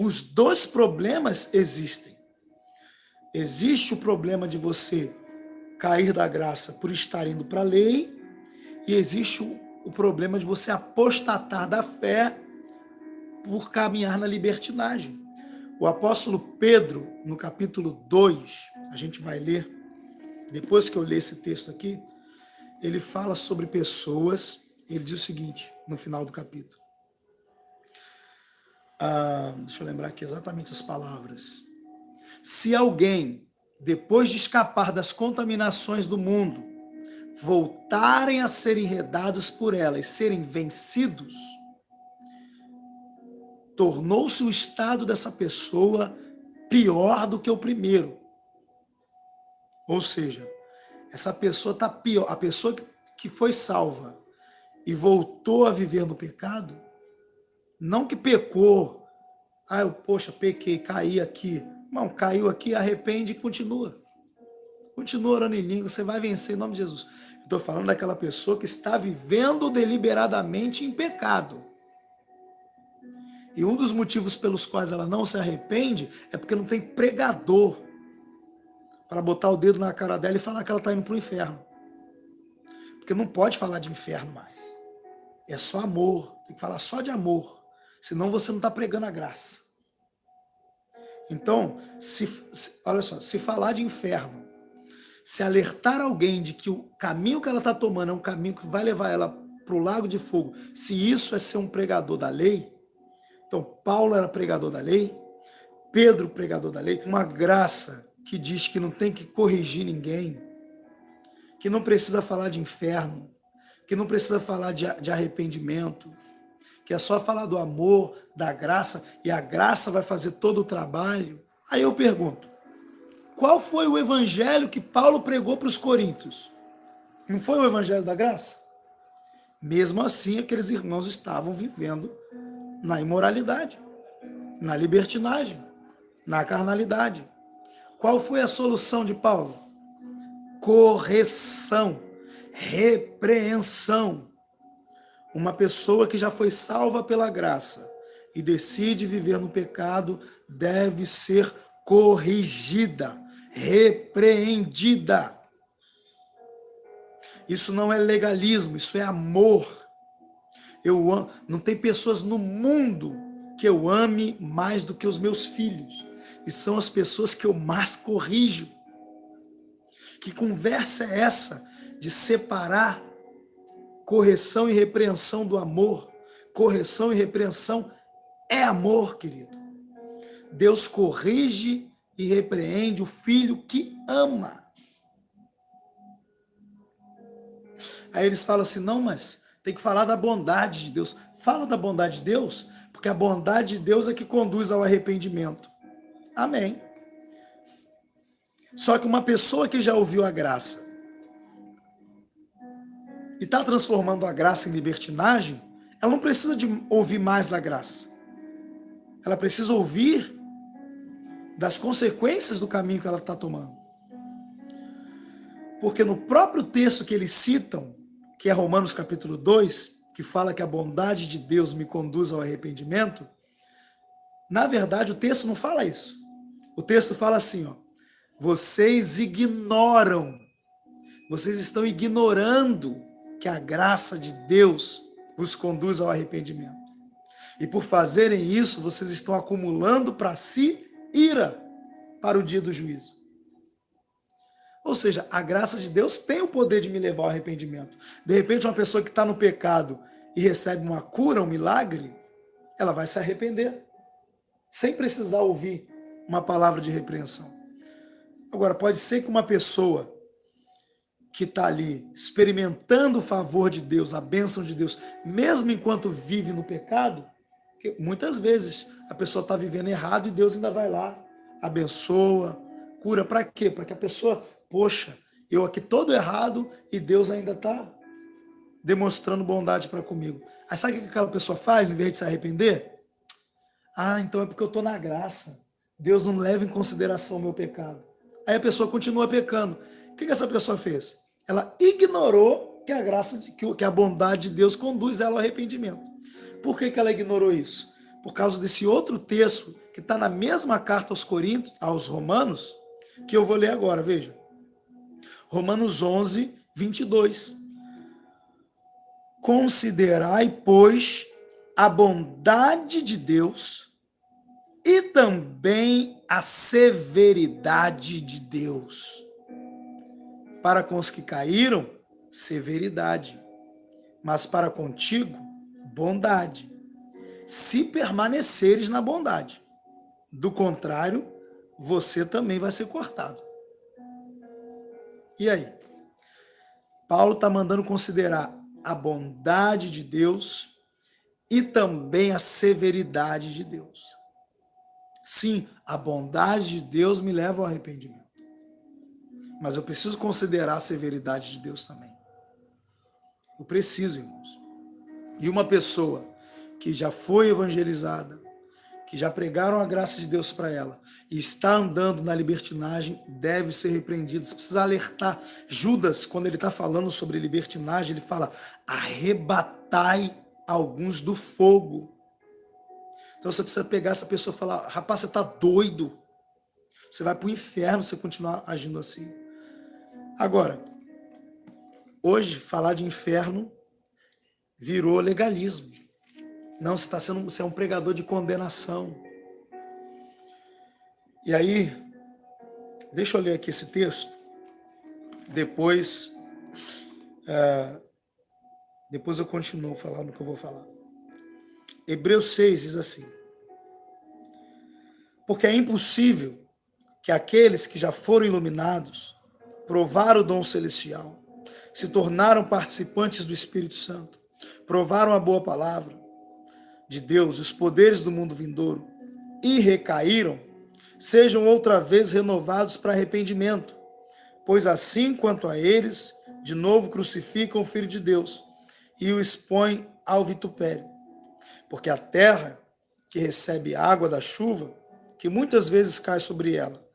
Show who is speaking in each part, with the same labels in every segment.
Speaker 1: os dois problemas existem. Existe o problema de você cair da graça por estar indo para a lei, e existe o problema de você apostatar da fé por caminhar na libertinagem. O apóstolo Pedro, no capítulo 2, a gente vai ler, depois que eu ler esse texto aqui, ele fala sobre pessoas, ele diz o seguinte, no final do capítulo. Deixa eu lembrar aqui exatamente as palavras. Se alguém, depois de escapar das contaminações do mundo, voltarem a ser enredados por elas, serem vencidos, tornou-se o estado dessa pessoa pior do que o primeiro. Ou seja, essa pessoa está pior. A pessoa que foi salva e voltou a viver no pecado, não que pecou, pequei, caí aqui. Não, caiu aqui, arrepende e continua. Continua orando em língua, você vai vencer em nome de Jesus. Eu estou falando daquela pessoa que está vivendo deliberadamente em pecado. E um dos motivos pelos quais ela não se arrepende é porque não tem pregador para botar o dedo na cara dela e falar que ela está indo para o inferno. Porque não pode falar de inferno mais. É só amor, tem que falar só de amor. Senão você não está pregando a graça. Então, olha só, se falar de inferno, se alertar alguém de que o caminho que ela está tomando é um caminho que vai levar ela para o lago de fogo, se isso é ser um pregador da lei, então Paulo era pregador da lei, Pedro pregador da lei, uma graça que diz que não tem que corrigir ninguém, que não precisa falar de inferno, que não precisa falar de arrependimento, que é só falar do amor, da graça, e a graça vai fazer todo o trabalho. Aí eu pergunto, qual foi o evangelho que Paulo pregou para os coríntios? Não foi o evangelho da graça? Mesmo assim, aqueles irmãos estavam vivendo na imoralidade, na libertinagem, na carnalidade. Qual foi a solução de Paulo? Correção, repreensão. Uma pessoa que já foi salva pela graça e decide viver no pecado deve ser corrigida, repreendida. Isso não é legalismo, isso é amor. Não tem pessoas no mundo que eu ame mais do que os meus filhos. E são as pessoas que eu mais corrijo. Que conversa é essa de separar correção e repreensão do amor? Correção e repreensão é amor, querido. Deus corrige e repreende o filho que ama. Aí eles falam assim, não, mas tem que falar da bondade de Deus. Fala da bondade de Deus, porque a bondade de Deus é que conduz ao arrependimento. Amém. Só que uma pessoa que já ouviu a graça e está transformando a graça em libertinagem, ela não precisa de ouvir mais da graça. Ela precisa ouvir das consequências do caminho que ela está tomando. Porque no próprio texto que eles citam, que é Romanos capítulo 2, que fala que a bondade de Deus me conduz ao arrependimento, na verdade o texto não fala isso. O texto fala assim, vocês estão ignorando que a graça de Deus vos conduz ao arrependimento. E por fazerem isso, vocês estão acumulando para si ira para o dia do juízo. Ou seja, a graça de Deus tem o poder de me levar ao arrependimento. De repente, uma pessoa que está no pecado e recebe uma cura, um milagre, ela vai se arrepender, sem precisar ouvir uma palavra de repreensão. Agora, pode ser que uma pessoa que está ali experimentando o favor de Deus, a bênção de Deus, mesmo enquanto vive no pecado, porque muitas vezes a pessoa está vivendo errado e Deus ainda vai lá, abençoa, cura. Para quê? Para que a pessoa, poxa, eu aqui todo errado e Deus ainda está demonstrando bondade para comigo. Aí sabe o que aquela pessoa faz em vez de se arrepender? Então é porque eu estou na graça. Deus não leva em consideração o meu pecado. Aí a pessoa continua pecando. O que essa pessoa fez? Ela ignorou que a graça, que a bondade de Deus conduz ela ao arrependimento. Por que ela ignorou isso? por causa desse outro texto que está na mesma carta aos Coríntios, aos Romanos, que eu vou ler agora, veja. Romanos 11, 22. Considerai, pois, a bondade de Deus e também a severidade de Deus. Para com os que caíram, severidade, mas para contigo, bondade, se permaneceres na bondade. Do contrário, você também vai ser cortado. E aí? Paulo está mandando considerar a bondade de Deus e também a severidade de Deus. Sim, a bondade de Deus me leva ao arrependimento. Mas eu preciso considerar a severidade de Deus também. Eu preciso, irmãos. E uma pessoa que já foi evangelizada, que já pregaram a graça de Deus para ela e está andando na libertinagem, deve ser repreendida. Você precisa alertar. Judas, quando ele está falando sobre libertinagem, ele fala: arrebatai alguns do fogo. Então você precisa pegar essa pessoa e falar: rapaz, você está doido. Você vai para o inferno se você continuar agindo assim. Agora, hoje, falar de inferno virou legalismo. Não, você é um pregador de condenação. E aí, deixa eu ler aqui esse texto. Depois eu continuo falando o que eu vou falar. Hebreus 6 diz assim: porque é impossível que aqueles que já foram iluminados, provaram o dom celestial, se tornaram participantes do Espírito Santo, provaram a boa palavra de Deus, os poderes do mundo vindouro, e recaíram, sejam outra vez renovados para arrependimento, pois assim quanto a eles, de novo crucificam o Filho de Deus e o expõem ao vitupério. Porque a terra que recebe água da chuva, que muitas vezes cai sobre ela,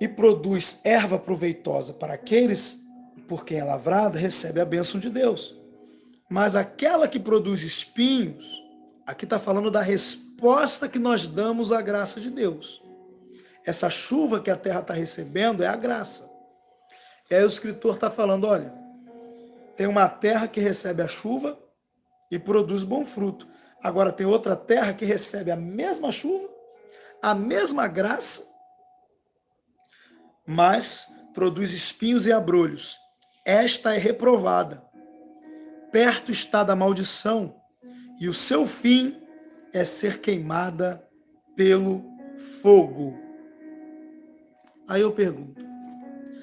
Speaker 1: e produz erva proveitosa para aqueles por quem é lavrada, recebe a bênção de Deus. Mas aquela que produz espinhos, aqui está falando da resposta que nós damos à graça de Deus. Essa chuva que a terra está recebendo é a graça. E aí o escritor está falando: olha, tem uma terra que recebe a chuva e produz bom fruto. Agora tem outra terra que recebe a mesma chuva, a mesma graça, mas produz espinhos e abrolhos. Esta é reprovada. Perto está da maldição, e o seu fim é ser queimada pelo fogo. Aí eu pergunto: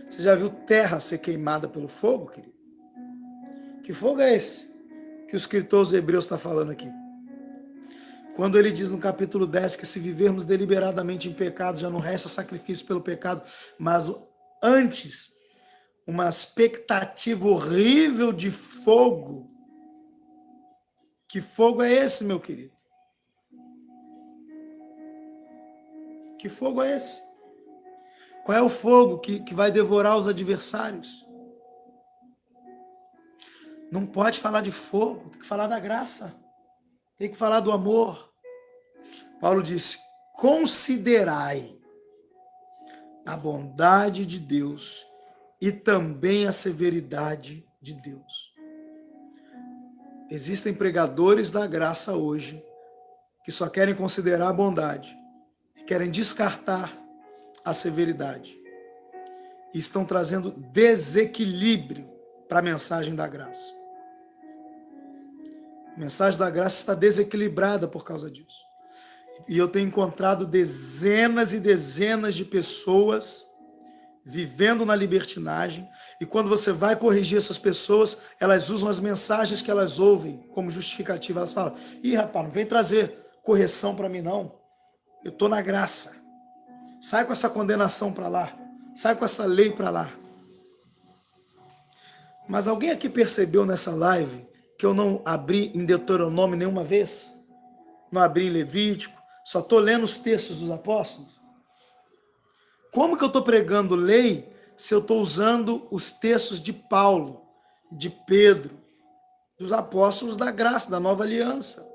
Speaker 1: você já viu terra ser queimada pelo fogo, querido? Que fogo é esse que o escritor aos Hebreus está falando aqui? Quando ele diz no capítulo 10 que se vivermos deliberadamente em pecado, já não resta sacrifício pelo pecado, mas antes uma expectativa horrível de fogo. Que fogo é esse, meu querido? Que fogo é esse? Qual é o fogo que vai devorar os adversários? Não pode falar de fogo, tem que falar da graça, tem que falar do amor. Paulo disse: considerai a bondade de Deus e também a severidade de Deus. Existem pregadores da graça hoje que só querem considerar a bondade e querem descartar a severidade. E estão trazendo desequilíbrio para a mensagem da graça. A mensagem da graça está desequilibrada por causa disso. E eu tenho encontrado dezenas e dezenas de pessoas vivendo na libertinagem, e quando você vai corrigir essas pessoas, elas usam as mensagens que elas ouvem como justificativa. Elas falam: ih, rapaz, não vem trazer correção para mim não, eu estou na graça, sai com essa condenação para lá, sai com essa lei para lá. Mas alguém aqui percebeu nessa live que eu não abri em Deuteronômio nenhuma vez? Não abri em Levítico, só estou lendo os textos dos apóstolos? Como que eu estou pregando lei se eu estou usando os textos de Paulo, de Pedro, dos apóstolos da graça, da nova aliança?